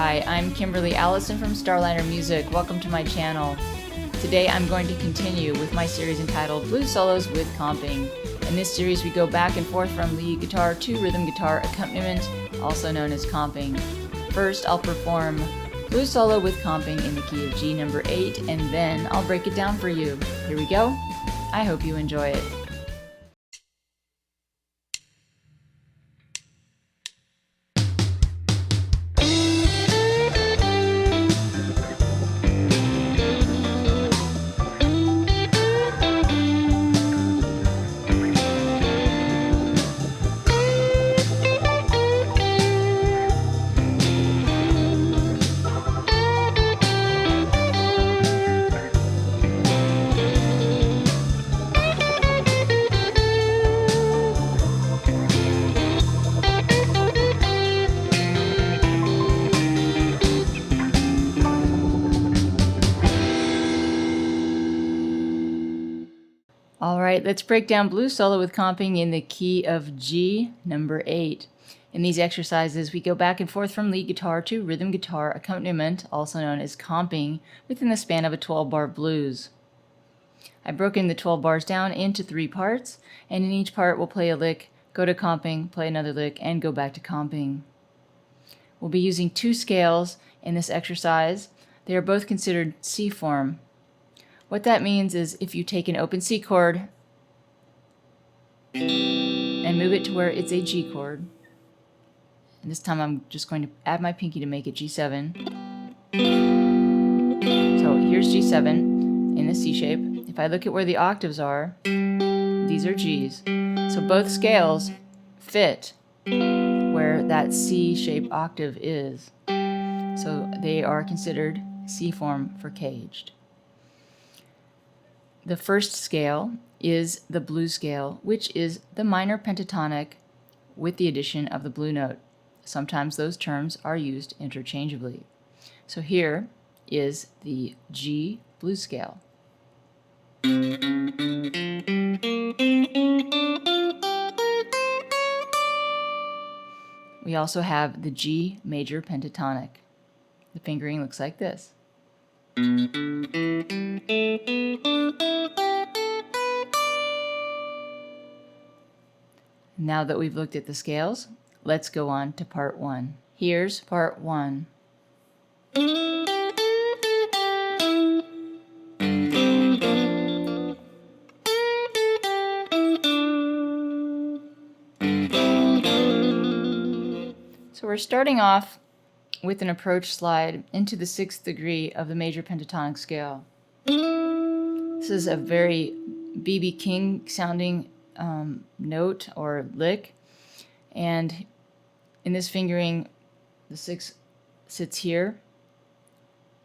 Hi, I'm Kimberly Allison from Starliner Music. Welcome to my channel. Today I'm going to continue with my series entitled Blues Solos with Comping. In this series we go back and forth from lead guitar to rhythm guitar accompaniment, also known as comping. First I'll perform Blues Solo with Comping in the key of G number 8, and then I'll break it down for you. Here we go. I hope you enjoy it. Alright, let's break down Blues Solo with Comping in the key of G number 8. In these exercises, we go back and forth from lead guitar to rhythm guitar accompaniment, also known as comping, within the span of a 12-bar blues. I've broken the 12 bars down into 3 parts, and in each part we'll play a lick, go to comping, play another lick, and go back to comping. We'll be using 2 scales in this exercise. They are both considered C form. What that means is if you take an open C chord and move it to where it's a G chord, and this time I'm just going to add my pinky to make it G7. So here's G7 in the C shape. If I look at where the octaves are, these are Gs. So both scales fit where that C shape octave is. So they are considered C form for caged. The first scale is the blues scale, which is the minor pentatonic with the addition of the blue note. Sometimes those terms are used interchangeably. So here is the G blues scale. We also have the G major pentatonic. The fingering looks like this. Now that we've looked at the scales, let's go on to part 1. Here's part 1. So we're starting off with an approach slide into the 6th degree of the major pentatonic scale. This is a very B.B. King sounding note or lick, and in this fingering the 6 sits here.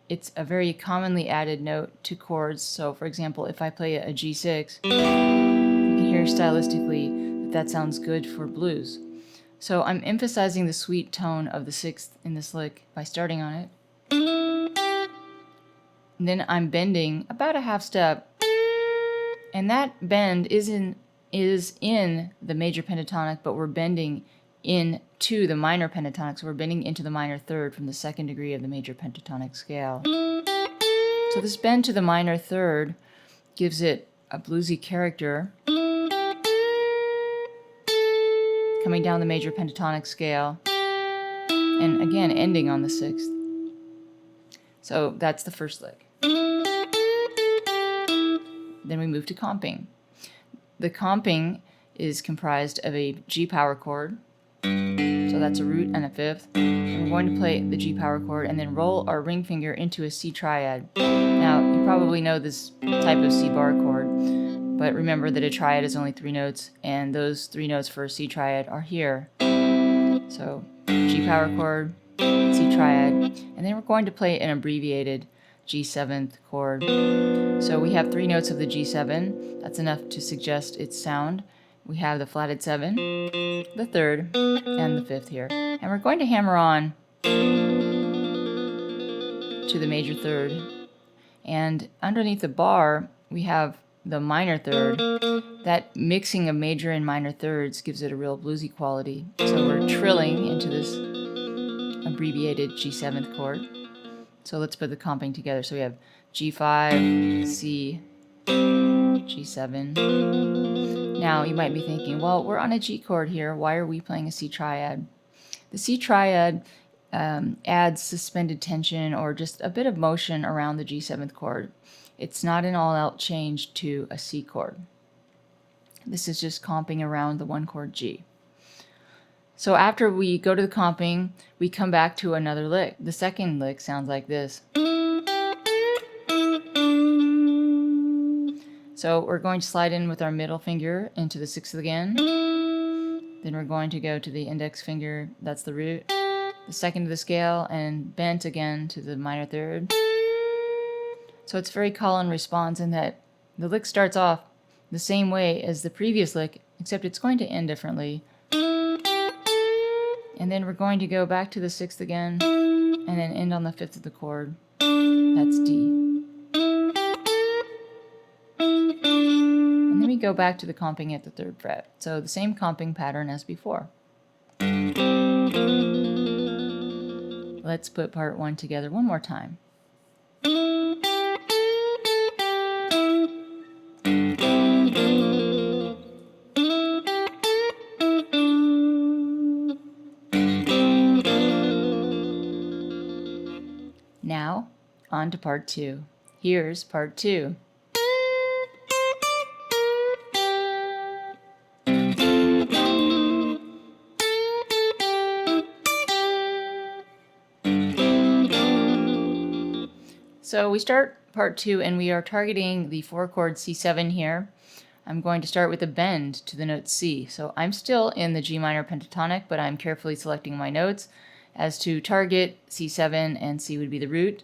It's a very commonly added note to chords, so for example if I play a G6, you can hear stylistically that sounds good for blues. So I'm emphasizing the sweet tone of the 6th in this lick by starting on it, and then I'm bending about a half step, and that bend is in the major pentatonic, but we're bending into the minor pentatonic, so we're bending into the minor third from the 2nd degree of the major pentatonic scale. So this bend to the minor third gives it a bluesy character, coming down the major pentatonic scale, and again ending on the 6th. So that's the first lick. Then we move to comping. The comping is comprised of a G power chord, so that's a root and a 5th. And we're going to play the G power chord and then roll our ring finger into a C triad. Now, you probably know this type of C bar chord, but remember that a triad is only 3 notes, and those 3 notes for a C triad are here. So G power chord, C triad, and then we're going to play an abbreviated G7th chord. So we have 3 notes of the G7. That's enough to suggest its sound. We have the flatted 7, the 3rd, and the 5th here. And we're going to hammer on to the major 3rd. And underneath the bar, we have the minor 3rd. That mixing of major and minor 3rds gives it a real bluesy quality. So we're trilling into this abbreviated G7th chord. So let's put the comping together. So we have G5, C, G7. Now you might be thinking, well, we're on a G chord here. Why are we playing a C triad? The C triad adds suspended tension or just a bit of motion around the G7th chord. It's not an all-out change to a C chord. This is just comping around the one chord G. So after we go to the comping, we come back to another lick. The second lick sounds like this. So we're going to slide in with our middle finger into the sixth again. Then we're going to go to the index finger, that's the root, the second to the scale, and bent again to the minor third. So it's very call and response in that the lick starts off the same way as the previous lick, except it's going to end differently. And then we're going to go back to the sixth again, and then end on the fifth of the chord. That's D. And then we go back to the comping at the third fret. So the same comping pattern as before. Let's put part one together one more time. Now, on to part two. Here's part two. So we start part two and we are targeting the 4-chord C7 here. I'm going to start with a bend to the note C. So I'm still in the G minor pentatonic, but I'm carefully selecting my notes as to target C7, and C would be the root.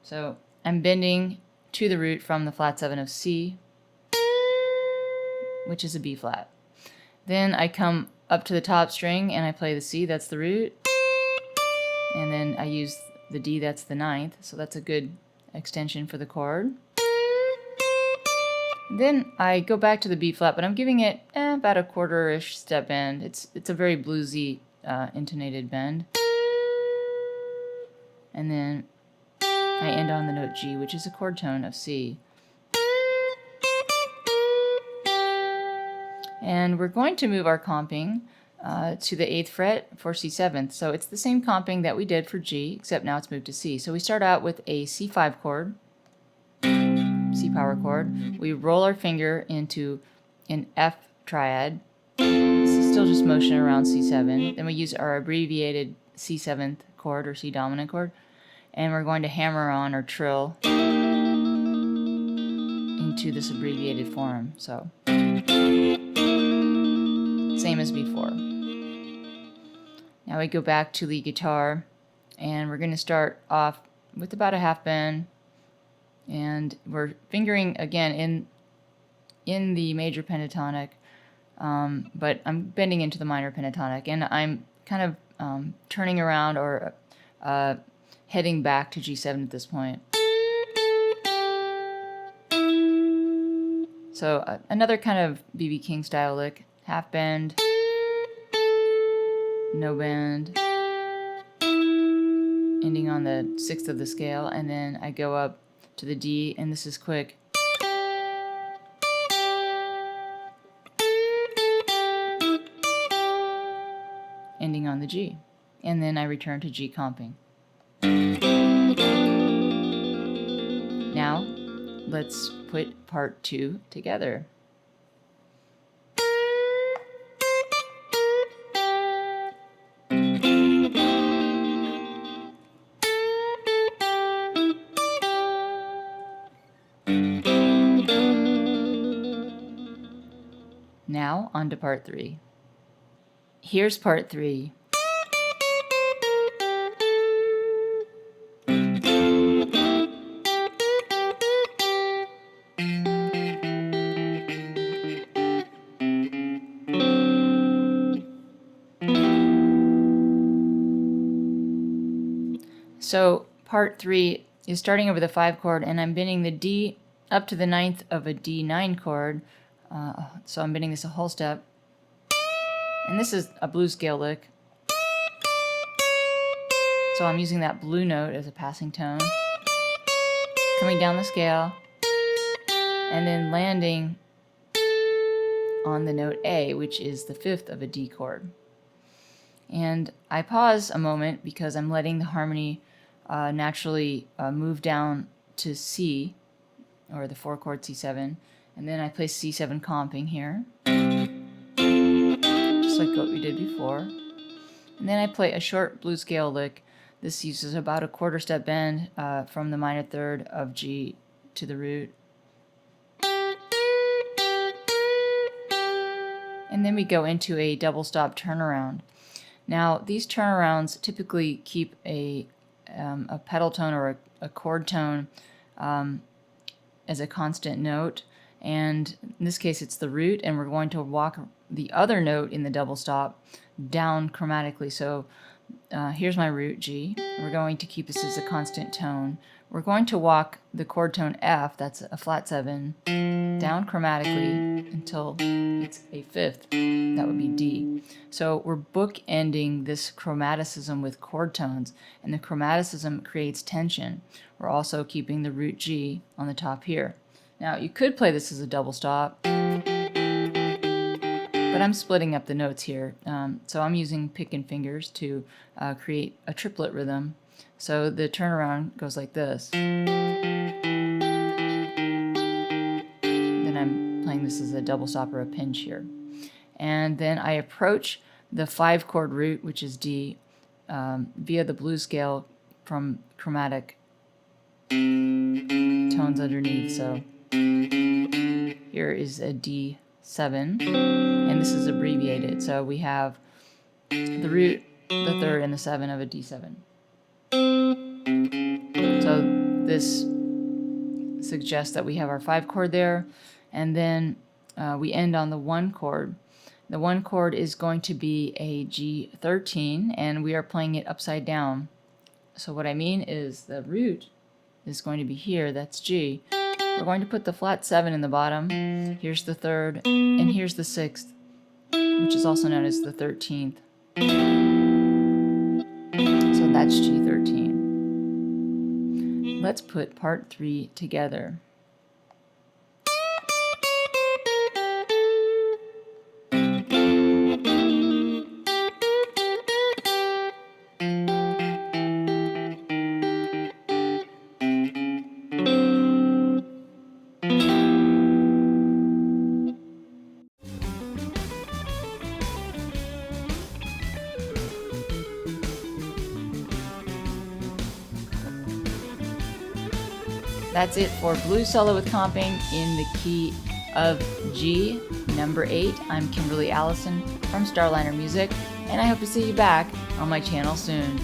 So I'm bending to the root from the flat 7 of C, which is a B flat. Then I come up to the top string and I play the C, that's the root. And then I use the D, that's the ninth. So that's a good extension for the chord. Then I go back to the B flat, but I'm giving it about a quarter-ish step bend. It's a very bluesy intonated bend. And then I end on the note G, which is a chord tone of C. And we're going to move our comping to the 8th fret for C7th. So it's the same comping that we did for G, except now it's moved to C. So we start out with a C5 chord, C power chord. We roll our finger into an F triad. This is still just motion around C7. Then we use our abbreviated C7th chord or C dominant chord, and we're going to hammer on or trill into this abbreviated form. So same as before. Now we go back to lead guitar, and we're going to start off with about a half bend, and we're fingering again in the major pentatonic, but I'm bending into the minor pentatonic, and I'm kind of turning around or heading back to G7 at this point. So another kind of B.B. King style lick, half bend, no bend, ending on the 6th of the scale, and then I go up to the D, and this is quick. Ending on the G, and then I return to G comping. Now, let's put part two together. Now, on to part three. Here's part three. So part three is starting over the 5 chord, and I'm bending the D up to the 9th of a D9 chord. So I'm bending this a whole step. And this is a blues scale lick. So I'm using that blue note as a passing tone, coming down the scale, and then landing on the note A, which is the 5th of a D chord. And I pause a moment because I'm letting the harmony naturally move down to C, or the 4-chord C7, and then I play C7 comping here, just like what we did before. And then I play a short blues scale lick. This uses about a quarter step bend from the minor third of G to the root. And then we go into a double stop turnaround. Now these turnarounds typically keep a pedal tone or a chord tone as a constant note, and in this case it's the root, and we're going to walk the other note in the double stop down chromatically. So here's my root G. We're going to keep this as a constant tone. We're going to walk the chord tone F, that's a flat 7, down chromatically until it's a 5th. That would be D. So we're bookending this chromaticism with chord tones, and the chromaticism creates tension. We're also keeping the root G on the top here. Now you could play this as a double stop, but I'm splitting up the notes here. So I'm using pick and fingers to create a triplet rhythm. So the turnaround goes like this. Then I'm playing this as a double stop or a pinch here. And then I approach the 5-chord root, which is D, via the blues scale from chromatic tones underneath. So here is a D7, and this is abbreviated. So we have the root, the 3rd, and the 7 of a D7. So this suggests that we have our 5 chord there, and then we end on the 1 chord. The 1 chord is going to be a G13, and we are playing it upside down. So what I mean is the root is going to be here, that's G. We're going to put the flat 7 in the bottom. Here's the 3rd, and here's the 6th, which is also known as the 13th. So that's G13. Let's put part 3 together. That's it for blues solo with comping in the key of G, number 8. I'm Kimberly Allison from Starliner Music, and I hope to see you back on my channel soon.